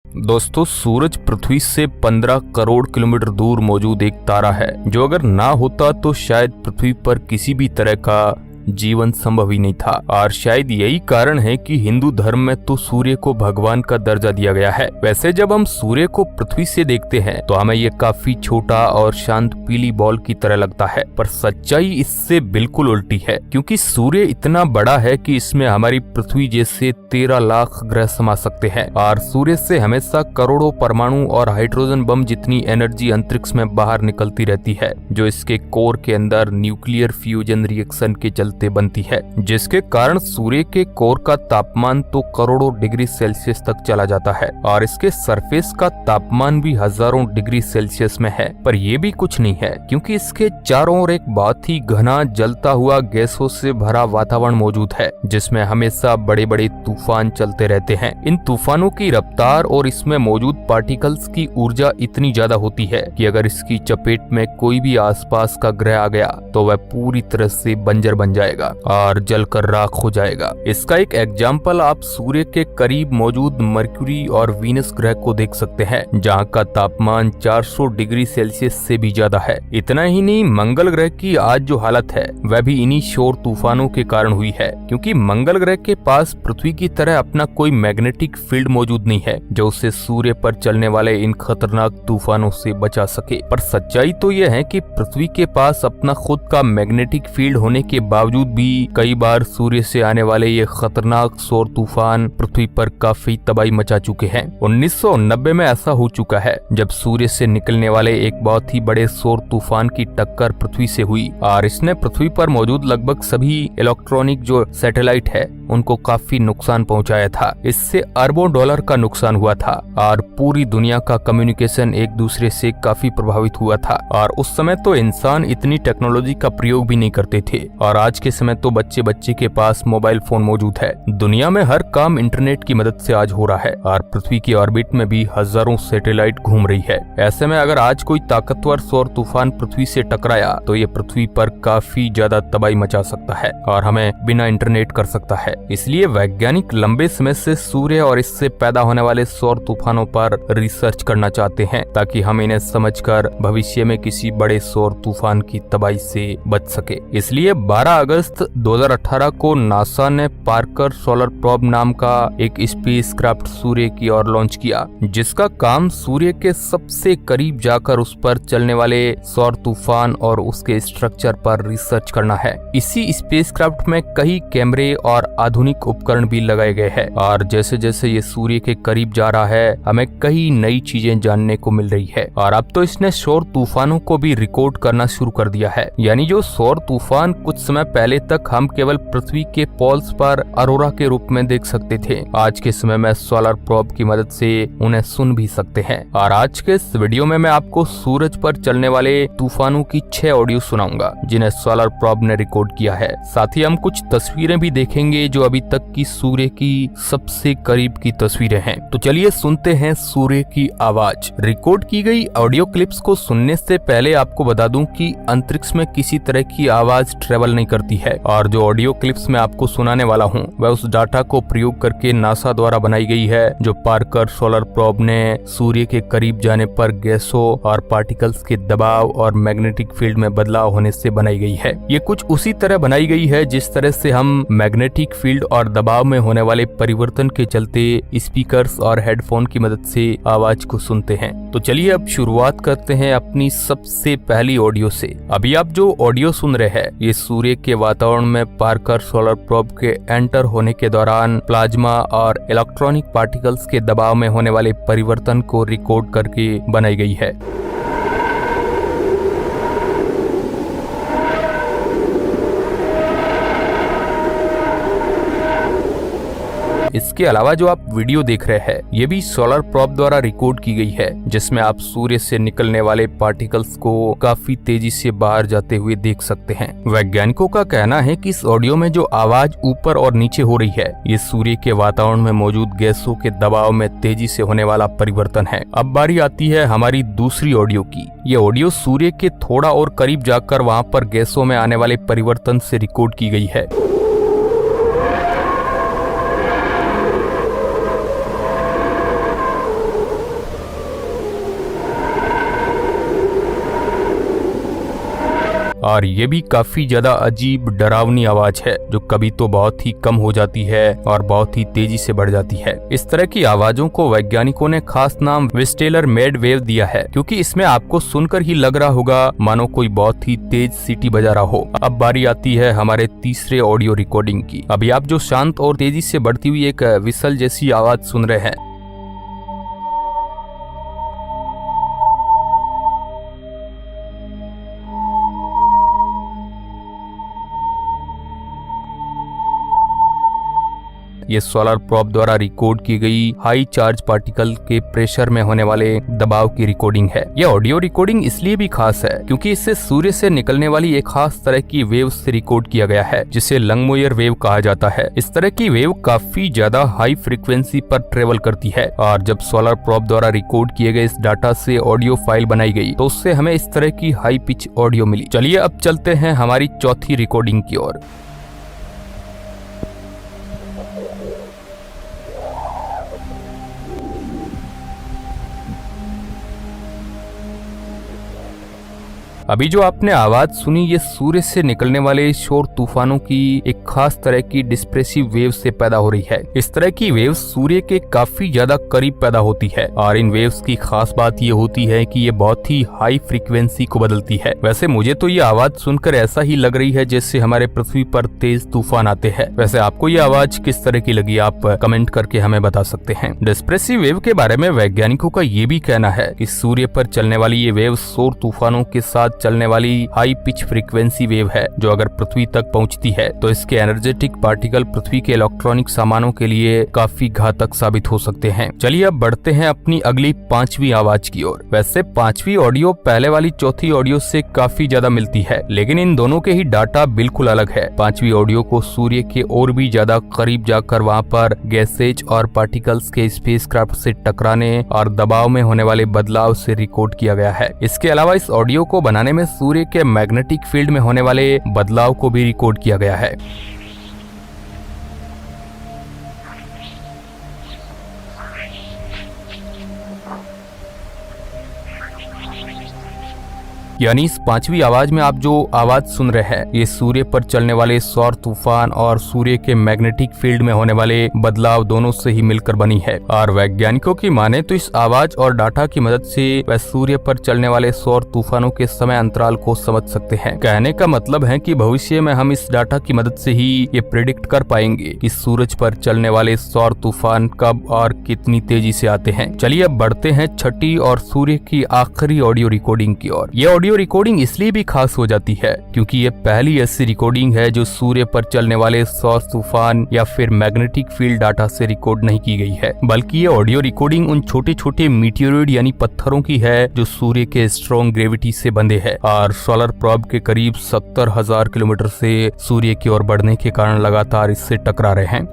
दोस्तों, सूरज पृथ्वी से 15 करोड़ किलोमीटर दूर मौजूद एक तारा है जो अगर ना होता तो शायद पृथ्वी पर किसी भी तरह का जीवन संभव ही नहीं था। और शायद यही कारण है कि हिंदू धर्म में तो सूर्य को भगवान का दर्जा दिया गया है। वैसे जब हम सूर्य को पृथ्वी से देखते हैं तो हमें ये काफी छोटा और शांत पीली बॉल की तरह लगता है, पर सच्चाई इससे बिल्कुल उल्टी है, क्योंकि सूर्य इतना बड़ा है कि इसमें हमारी पृथ्वी जैसे 13 लाख ग्रह समा सकते हैं। और सूर्य से हमेशा करोड़ों परमाणु और हाइड्रोजन बम जितनी एनर्जी अंतरिक्ष में बाहर निकलती रहती है, जो इसके कोर के अंदर न्यूक्लियर फ्यूजन रिएक्शन के चलते बनती है, जिसके कारण सूर्य के कोर का तापमान तो करोड़ों डिग्री सेल्सियस तक चला जाता है और इसके सरफेस का तापमान भी हजारों डिग्री सेल्सियस में है। पर यह भी कुछ नहीं है, क्योंकि इसके चारों ओर एक बहुत ही घना जलता हुआ गैसों से भरा वातावरण मौजूद है, जिसमें हमेशा बड़े बड़े तूफान चलते रहते हैं। इन तूफानों की रफ्तार और इसमें मौजूद पार्टिकल्स की ऊर्जा इतनी ज्यादा होती है कि अगर इसकी चपेट में कोई भी आसपास का ग्रह आ गया तो वह पूरी तरह से बंजर बन जाएगा और जलकर राख हो जाएगा। इसका एक एग्जाम्पल आप सूर्य के करीब मौजूद मरक्यूरी और वीनस ग्रह को देख सकते हैं, जहां का तापमान 400 डिग्री सेल्सियस से भी ज्यादा है। इतना ही नहीं, मंगल ग्रह की आज जो हालत है वह भी इन्हीं शोर तूफानों के कारण हुई है, क्योंकि मंगल ग्रह के पास पृथ्वी की तरह अपना कोई मैग्नेटिक फील्ड मौजूद नहीं है जो उसे सूर्य पर चलने वाले इन खतरनाक तूफानों से बचा सके। पर सच्चाई तो यह है कि पृथ्वी के पास अपना खुद का मैग्नेटिक फील्ड होने के बावजूद भी कई बार सूर्य से आने वाले ये खतरनाक सौर तूफान पृथ्वी पर काफी तबाही मचा चुके हैं। 1990 में ऐसा हो चुका है जब सूर्य से निकलने वाले एक बहुत ही बड़े सौर तूफान की टक्कर पृथ्वी से हुई और इसने पृथ्वी पर मौजूद लगभग सभी इलेक्ट्रॉनिक जो सैटेलाइट है उनको काफी नुकसान पहुंचाया था। इससे अरबों डॉलर का नुकसान हुआ था और पूरी दुनिया का कम्युनिकेशन एक दूसरे से काफी प्रभावित हुआ था। और उस समय तो इंसान इतनी टेक्नोलॉजी का प्रयोग भी नहीं करते थे, और आज के समय तो बच्चे बच्चे के पास मोबाइल फोन मौजूद है। दुनिया में हर काम इंटरनेट की मदद से आज हो रहा है और पृथ्वी की ऑर्बिट में भी हजारों सैटेलाइट घूम रही है। ऐसे में अगर आज कोई ताकतवर सौर तूफान पृथ्वी से टकराया तो ये पृथ्वी पर काफी ज्यादा तबाही मचा सकता है और हमें बिना इंटरनेट कर सकता है। इसलिए वैज्ञानिक लंबे समय से सूर्य और इससे पैदा होने वाले सौर तूफानों पर रिसर्च करना चाहते हैं, ताकि हम इन्हें समझकर भविष्य में किसी बड़े सौर तूफान की तबाही से बच सके। इसलिए 12 अगस्त 2018 को नासा ने पार्कर सोलर प्रोब नाम का एक स्पेसक्राफ्ट सूर्य की ओर लॉन्च किया, जिसका काम सूर्य के सबसे करीब जाकर उस पर चलने वाले सौर तूफान और उसके स्ट्रक्चर पर रिसर्च करना है। इसी स्पेसक्राफ्ट में कई कैमरे और आधुनिक उपकरण भी लगाए गए हैं, और जैसे जैसे ये सूर्य के करीब जा रहा है हमें कई नई चीजें जानने को मिल रही है। और अब तो इसने सौर तूफानों को भी रिकॉर्ड करना शुरू कर दिया है, यानी जो सौर तूफान कुछ समय पहले तक हम केवल पृथ्वी के पोल्स पर अरोरा के रूप में देख सकते थे, आज के समय में सोलर प्रोब की मदद से उन्हें सुन भी सकते हैं। और आज के इस वीडियो में मैं आपको सूरज पर चलने वाले तूफानों की 6 ऑडियो सुनाऊंगा जिन्हें सोलर प्रोब ने रिकॉर्ड किया है। साथ ही हम कुछ तस्वीरें भी देखेंगे जो अभी तक की सूर्य की सबसे करीब की तस्वीरें हैं। तो चलिए सुनते हैं सूर्य की आवाज। रिकॉर्ड की गई ऑडियो क्लिप्स को सुनने से पहले आपको बता दूं कि अंतरिक्ष में किसी तरह की आवाज ट्रेवल नहीं करती है, और जो ऑडियो क्लिप्स मैं आपको सुनाने वाला हूं वह उस डाटा को प्रयोग करके नासा द्वारा बनाई गई है, जो पार्कर सोलर प्रोब ने सूर्य के करीब जाने पर गैसों और पार्टिकल्स के दबाव और मैग्नेटिक फील्ड में बदलाव होने से बनाई गई है। ये कुछ उसी तरह बनाई गई है जिस तरह से हम मैग्नेटिक फील्ड और दबाव में होने वाले परिवर्तन के चलते स्पीकर्स और हेडफोन की मदद से आवाज को सुनते हैं। तो चलिए अब शुरुआत करते हैं अपनी सबसे पहली ऑडियो से। अभी आप जो ऑडियो सुन रहे हैं ये सूर्य के वातावरण में पार्कर सोलर प्रोब के एंटर होने के दौरान प्लाज्मा और इलेक्ट्रॉनिक पार्टिकल्स के दबाव में होने वाले परिवर्तन को रिकॉर्ड करके बनाई गई है। इसके अलावा जो आप वीडियो देख रहे हैं ये भी सोलर प्रोब द्वारा रिकॉर्ड की गई है, जिसमें आप सूर्य से निकलने वाले पार्टिकल्स को काफी तेजी से बाहर जाते हुए देख सकते हैं। वैज्ञानिकों का कहना है कि इस ऑडियो में जो आवाज ऊपर और नीचे हो रही है ये सूर्य के वातावरण में मौजूद गैसों के दबाव में तेजी से होने वाला परिवर्तन है। अब बारी आती है हमारी दूसरी ऑडियो की। ये ऑडियो सूर्य के थोड़ा और करीब जाकर वहाँ पर गैसों में आने वाले परिवर्तन से रिकॉर्ड की गई है। और ये भी काफी ज्यादा अजीब डरावनी आवाज है, जो कभी तो बहुत ही कम हो जाती है और बहुत ही तेजी से बढ़ जाती है। इस तरह की आवाजों को वैज्ञानिकों ने खास नाम विस्टेलर मेड वेव दिया है, क्योंकि इसमें आपको सुनकर ही लग रहा होगा मानो कोई बहुत ही तेज सीटी बजा रहा हो। अब बारी आती है हमारे तीसरे ऑडियो रिकॉर्डिंग की। अभी आप जो शांत और तेजी से बढ़ती हुई एक विसल जैसी आवाज सुन रहे हैं, ये सोलर प्रोब द्वारा रिकॉर्ड की गई हाई चार्ज पार्टिकल के प्रेशर में होने वाले दबाव की रिकॉर्डिंग है। यह ऑडियो रिकॉर्डिंग इसलिए भी खास है क्योंकि इससे सूर्य से निकलने वाली एक खास तरह की वेव से रिकॉर्ड किया गया है, जिसे लंगमोयर वेव कहा जाता है। इस तरह की वेव काफी ज्यादा हाई फ्रीक्वेंसी पर ट्रेवल करती है और जब सोलर प्रोब द्वारा रिकॉर्ड किए गए इस डाटा से ऑडियो फाइल बनाई गई तो उससे हमें इस तरह की हाई पिच ऑडियो मिली। चलिए अब चलते हैं हमारी चौथी रिकॉर्डिंग की ओर। अभी जो आपने आवाज सुनी ये सूर्य से निकलने वाले शोर तूफानों की एक खास तरह की डिस्प्रेसिव वेव से पैदा हो रही है। इस तरह की वेव सूर्य के काफी ज्यादा करीब पैदा होती है और इन वेव्स की खास बात ये होती है कि ये बहुत ही हाई फ्रीक्वेंसी को बदलती है। वैसे मुझे तो ये आवाज सुनकर ऐसा ही लग रही है जैसे हमारे पृथ्वी पर तेज तूफान आते हैं। वैसे आपको ये आवाज किस तरह की लगी, आप कमेंट करके हमें बता सकते हैं। डिस्प्रेसिव वेव के बारे में वैज्ञानिकों का ये भी कहना है कि सूर्य पर चलने वाली ये वेव शोर तूफानों के साथ चलने वाली हाई पिच फ्रीक्वेंसी वेव है, जो अगर पृथ्वी तक पहुंचती है तो इसके एनर्जेटिक पार्टिकल पृथ्वी के इलेक्ट्रॉनिक सामानों के लिए काफी घातक साबित हो सकते हैं। चलिए अब बढ़ते हैं अपनी अगली पांचवी आवाज की ओर। वैसे पांचवी ऑडियो पहले वाली चौथी ऑडियो से काफी ज्यादा मिलती है, लेकिन इन दोनों के ही डाटा बिल्कुल अलग है। पांचवी ऑडियो को सूर्य के और भी ज्यादा करीब जाकर वहाँ पर गैसेज और पार्टिकल्स के स्पेसक्राफ्ट से टकराने और दबाव में होने वाले बदलाव से रिकॉर्ड किया गया है। इसके अलावा इस ऑडियो को बनाने में सूर्य के मैग्नेटिक फील्ड में होने वाले बदलाव को भी रिकॉर्ड किया गया है। यानी इस पांचवी आवाज में आप जो आवाज सुन रहे हैं ये सूर्य पर चलने वाले सौर तूफान और सूर्य के मैग्नेटिक फील्ड में होने वाले बदलाव दोनों से ही मिलकर बनी है। और वैज्ञानिकों की माने तो इस आवाज और डाटा की मदद से वह सूर्य पर चलने वाले सौर तूफानों के समय अंतराल को समझ सकते हैं। कहने का मतलब है कि भविष्य में हम इस डाटा की मदद से ही ये प्रेडिक्ट कर पाएंगे कि सूरज पर चलने वाले सौर तूफान कब और कितनी तेजी से आते हैं। चलिए अब बढ़ते हैं छठी और सूर्य की आखिरी ऑडियो रिकॉर्डिंग की ओर। ये ऑडियो रिकॉर्डिंग इसलिए भी खास हो जाती है क्योंकि ये पहली ऐसी रिकॉर्डिंग है जो सूर्य पर चलने वाले सौर तूफान या फिर मैग्नेटिक फील्ड डाटा से रिकॉर्ड नहीं की गई है, बल्कि ये ऑडियो रिकॉर्डिंग उन छोटे छोटे मीटियोरॉइड यानी पत्थरों की है जो सूर्य के स्ट्रॉन्ग ग्रेविटी से बंधे हैं और सोलर प्रोब के करीब 70,000 किलोमीटर से सूर्य की ओर बढ़ने के कारण लगातार इससे टकरा रहे हैं।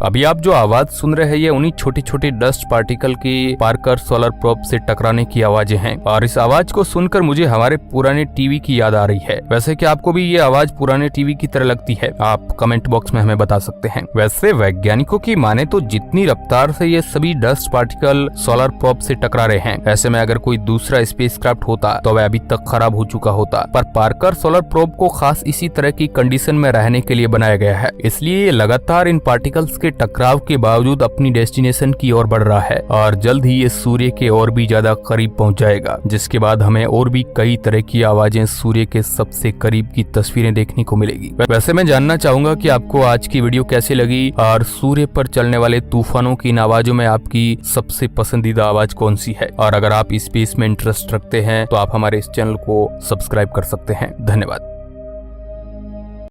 अभी आप जो आवाज सुन रहे हैं ये उन्हीं छोटे छोटे डस्ट पार्टिकल के पार्कर सोलर प्रोब से टकराने की आवाजें हैं और इस आवाज को सुनकर मुझे हमारे पुराने टीवी की याद आ रही है। वैसे क्या आपको भी ये आवाज पुराने टीवी की तरह लगती है? आप कमेंट बॉक्स में हमें बता सकते हैं। वैसे वैज्ञानिकों की माने तो जितनी रफ्तार से ये सभी डस्ट पार्टिकल सोलर प्रोब से टकरा रहे हैं, ऐसे में अगर कोई दूसरा स्पेसक्राफ्ट होता तो वह अभी तक खराब हो चुका होता, पर पार्कर सोलर प्रोब को खास इसी तरह की कंडीशन में रहने के लिए बनाया गया है। इसलिए ये लगातार इन पार्टिकल्स के टकराव के बावजूद अपनी डेस्टिनेशन की ओर बढ़ रहा है और जल्द ही ये सूर्य के और भी ज्यादा करीब पहुंच जाएगा, जिसके बाद हमें और भी कई तरह की आवाजें सूर्य के सबसे करीब की तस्वीरें देखने को मिलेगी। वैसे मैं जानना चाहूंगा कि आपको आज की वीडियो कैसी लगी और सूर्य पर चलने वाले तूफानों की इन आवाजों में आपकी सबसे पसंदीदा आवाज कौन सी है। और अगर आप स्पेस में इंटरेस्ट रखते हैं तो आप हमारे इस चैनल को सब्सक्राइब कर सकते हैं। धन्यवाद।